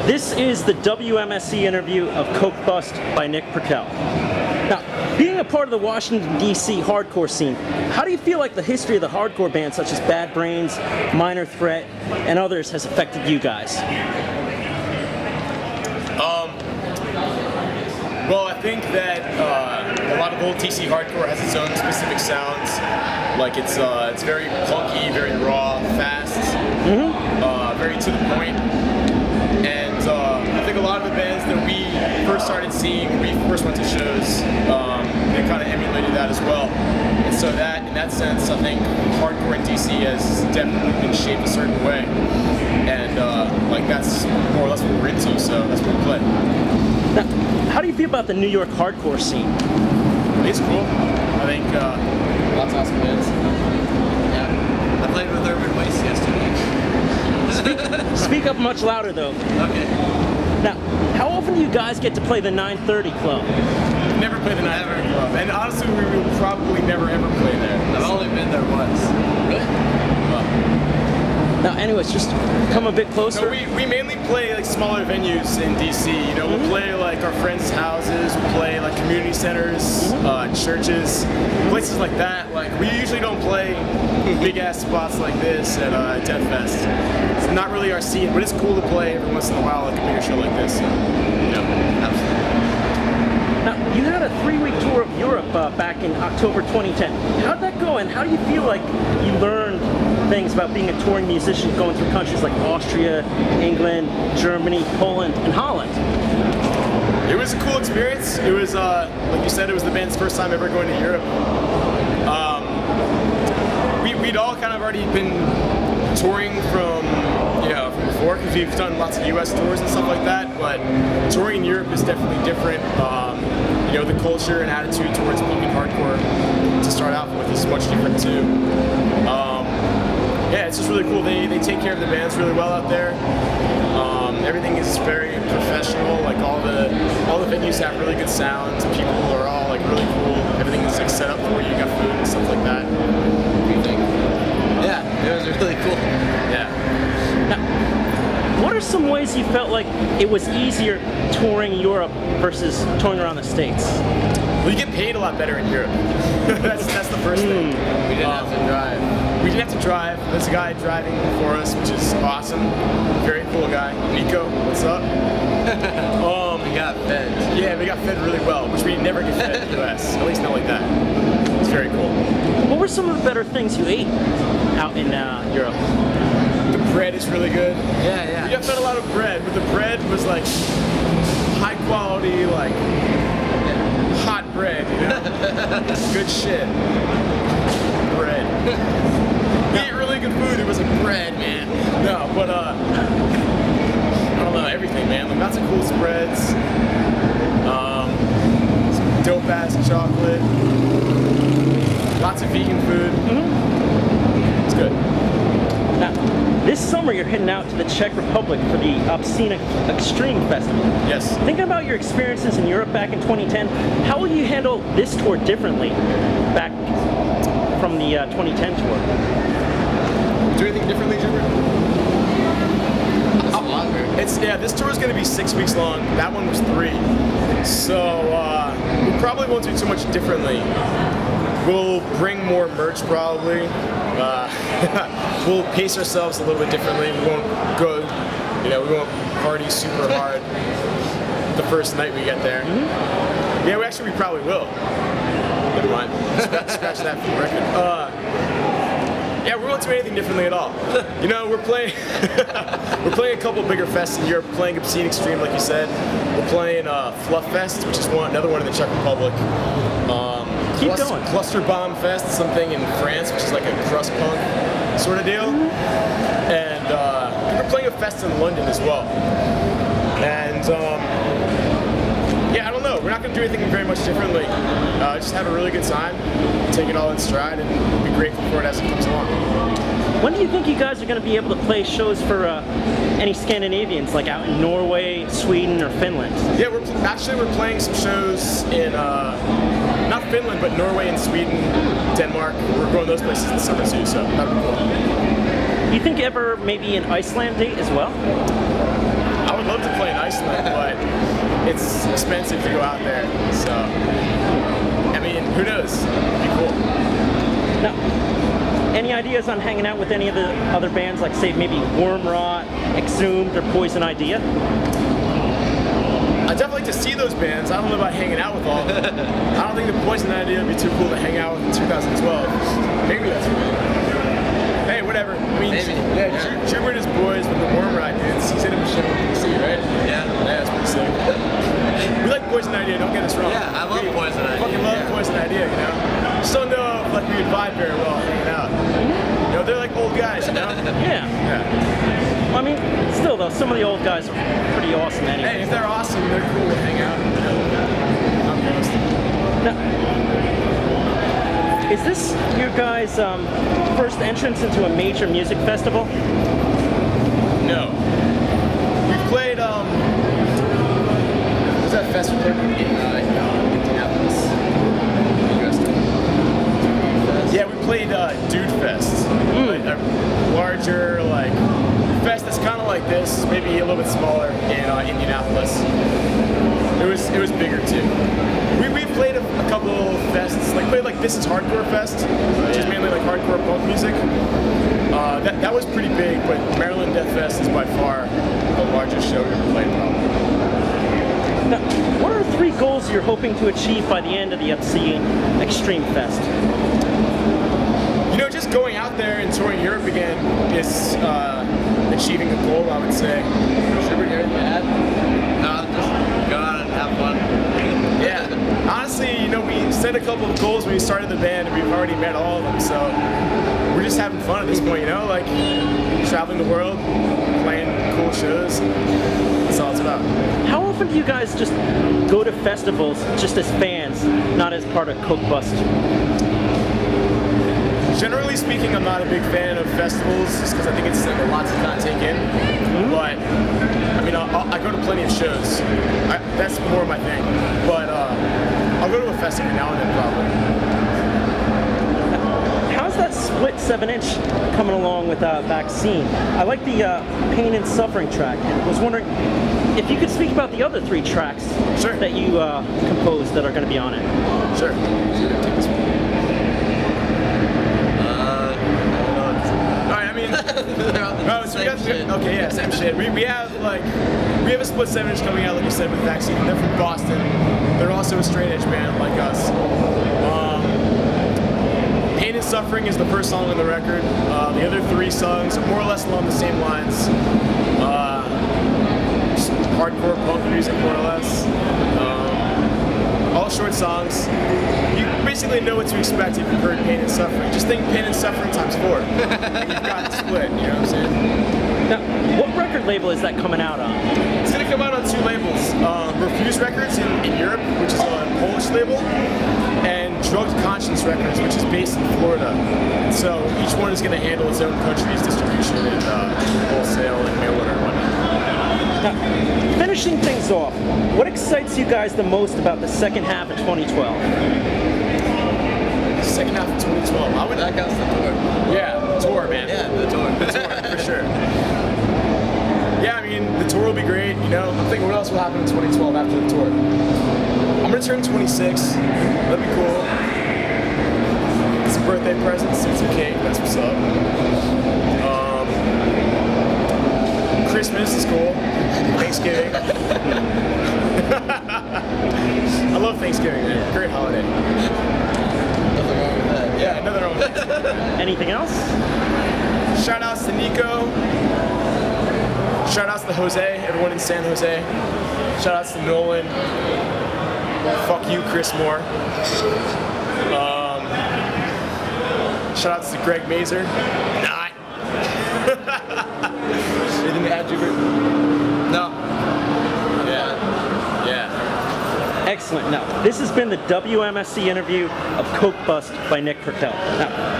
This is the WMSC interview of Coke Bust by Nick Perkel. Now, being a part of the Washington, D.C. hardcore scene, how do you feel like the history of the hardcore bands such as Bad Brains, Minor Threat, and others has affected you guys? Well, I think that a lot of old DC hardcore has its own specific sounds. Like it's very punky, very raw, fast, very to the point. And I think a lot of the bands that we first started seeing when we first went to shows, they kind of emulated that as well. And so that, in that sense, I think hardcore in DC has definitely been shaped a certain way. And like that's more or less what we're into, so that's what we play. Now, how do you feel about the New York hardcore scene? It's cool. I think lots of awesome bands. Yeah. I played with Urban Waste yesterday. Speak up much louder though. Okay. Now, how often do you guys get to play the 930 Club? Never play the 930 Club. And honestly, we will probably never ever play there. I've only been there once. Really? Now, anyways, just come a bit closer. No, we mainly play like smaller venues in DC. You know, we'll play like our friends' houses. We'll play like community centers, churches, places like that. Like we usually don't play big ass spots like this at Death Fest. It's not really our scene, but it's cool to play every once in a while like a bigger show like this. So, you know, absolutely. Now, you had a 3-week tour of Europe back in October 2010. How'd that go, and how do you feel like you learned things about being a touring musician going through countries like Austria, England, Germany, Poland, and Holland? It was a cool experience. It was, like you said, it was the band's first time ever going to Europe. We'd all kind of already been touring from before, because we've done lots of US tours and stuff like that, but touring in Europe is definitely different. You know, the culture and attitude towards punk and hardcore to start out with is much different too. Yeah, it's just really cool. They take care of the bands really well out there. Everything is very professional. Like all the venues have really good sounds. People are all like really cool. Everything is like set up for you. You got food and stuff like that. What do you think? Yeah, it was really cool. Yeah. Now, what are some ways you felt like it was easier touring Europe versus touring around the States? Well, you get paid a lot better in Europe. that's the first thing. We didn't have to drive. We didn't have to drive. There's a guy driving for us, which is awesome. Very cool guy. Nico, what's up? We got fed. Yeah, we got fed really well, which we never get fed in the US. At least not like that. It's very cool. What were some of the better things you ate out in Europe? The bread is really good. Yeah. We got fed a lot of bread, but the bread was like high quality, like hot bread, you know? Good shit. Bread. We ate really good food. It was like bread, man. No, but I don't know, everything, man. Like lots of cool spreads. Some dope ass chocolate. Lots of vegan food. It's good. Now, this summer you're heading out to the Czech Republic for the Obscene Extreme Festival. Yes. Thinking about your experiences in Europe back in 2010, how will you handle this tour differently back from the 2010 tour? Do anything differently, Jubert? It's longer. This tour is going to be 6 weeks long. That one was 3. So we probably won't do too much differently. We'll bring more merch probably. We'll pace ourselves a little bit differently. We won't go, we won't party super hard the first night we get there. Yeah, we probably will. Never mind. Scratch that for the record. Yeah, we won't do anything differently at all. You know, we're playing a couple bigger fests in Europe. We're playing Obscene Extreme, like you said. We're playing Fluff Fest, which is another one in the Czech Republic. Keep going. Cluster Bomb Fest, something in France, which is like a crust punk sort of deal. And we're playing a fest in London as well. And yeah, I don't know. We're not going to do anything very much differently. Just have a really good time, take it all in stride, and be grateful for it as it comes along. When do you think you guys are going to be able to play shows for any Scandinavians, like out in Norway, Sweden, or Finland? Yeah, we're playing some shows in not Finland, but Norway and Sweden, Denmark. We're going those places this summer too, so that'll be cool. You think ever maybe an Iceland date as well? I would love to play it's expensive to go out there. So, I mean, who knows? It'd be cool. Now, any ideas on hanging out with any of the other bands, like say maybe Wormrot, Exhumed, or Poison Idea? I'd definitely like to see those bands. I don't know about hanging out with all of them. I don't think the Poison Idea would be too cool to hang out with in 2012. Maybe that's right. Hey, whatever. I mean, yeah. Jubert is boys with the Wormrot dudes. He's in a show in DC, right? Yeah. That's pretty sick. We like Poison Idea, don't get us wrong. Yeah, I love Poison Idea. Fucking love Poison Idea, you know? Just don't know if like we would vibe very well hanging out. You know, they're like old guys, you know? Yeah. Well, I mean, still though, some of the old guys are pretty awesome anyway. Hey, if they're awesome, they're cool to hang out. You know? I'm ghost. Now, is this your guys' first entrance into a major music festival? No. We've played, what's that festival in Indianapolis? Yeah, we played Dude Fest. Like a larger, like, fest that's kind of like this, maybe a little bit smaller in Indianapolis. It was bigger too. We played a couple fests, like played like This Is Hardcore Fest, which is mainly like hardcore punk music. That was pretty big, but Maryland Death Fest is by far the largest show we've ever played. Now, what are 3 goals you're hoping to achieve by the end of the UPC Extreme Fest? You know, just going out there and touring Europe again is achieving a goal, I would say. Jubert, you already had? No, just go out and have fun. Yeah. Honestly, you know, we set a couple of goals when we started the band, and we've already met all of them, so we're just having fun at this point, you know? Like, traveling the world, playing cool shows. That's all it's about. How often do you guys just go to festivals just as fans, not as part of Coke Bust? Generally speaking, I'm not a big fan of festivals just because I think it's like a lot to kind of take in. But I mean, I go to plenty of shows. That's more my thing. But I'll go to a fest every now and then, probably. How's that split 7-inch coming along with Vaccine? I like the Pain and Suffering track. I was wondering if you could speak about the other 3 tracks that you composed that are going to be on it. Sure. Okay, yeah, same shit. We have a split 7-inch coming out, like you said, with Vaccine. They're from Boston. They're also a straight edge band like us. Pain and Suffering is the first song on the record. The other 3 songs are more or less along the same lines. Just hardcore punk music, more or less. All short songs. You basically know what to expect if you've heard Pain and Suffering. Just think Pain and Suffering times 4. And you've got it split, you know what I'm saying? Now, what record label is that coming out on? It's going to come out on 2 labels. Refuse Records in Europe, which is a Polish label, and Drugged Conscience Records, which is based in Florida. And so each one is going to handle its own country's distribution and wholesale and mail order and whatnot. Now, finishing things off, what excites you guys the most about the second half of 2012? Second half of 2012. I would. That counts the tour. Yeah, the tour, man. Yeah, the tour. The tour, for sure. Yeah, I mean, the tour will be great. You know, I'm thinking what else will happen in 2012 after the tour. I'm gonna turn 26. That'd be cool. Some birthday presents, and some cake. That's what's up. Christmas is cool. Thanksgiving. I love Thanksgiving, man. Great holiday. Nothing wrong with that. Yeah, nothing wrong with that. Anything else? Shout outs to Nico. Shout outs to Jose, everyone in San Jose. Shout outs to Nolan. Fuck you, Chris Moore. Shout outs to Greg Mazer. Not. Anything to add, Jubert? No. Yeah. Excellent. Now, this has been the WMSC interview of Coke Bust by Nick Perkel. Now,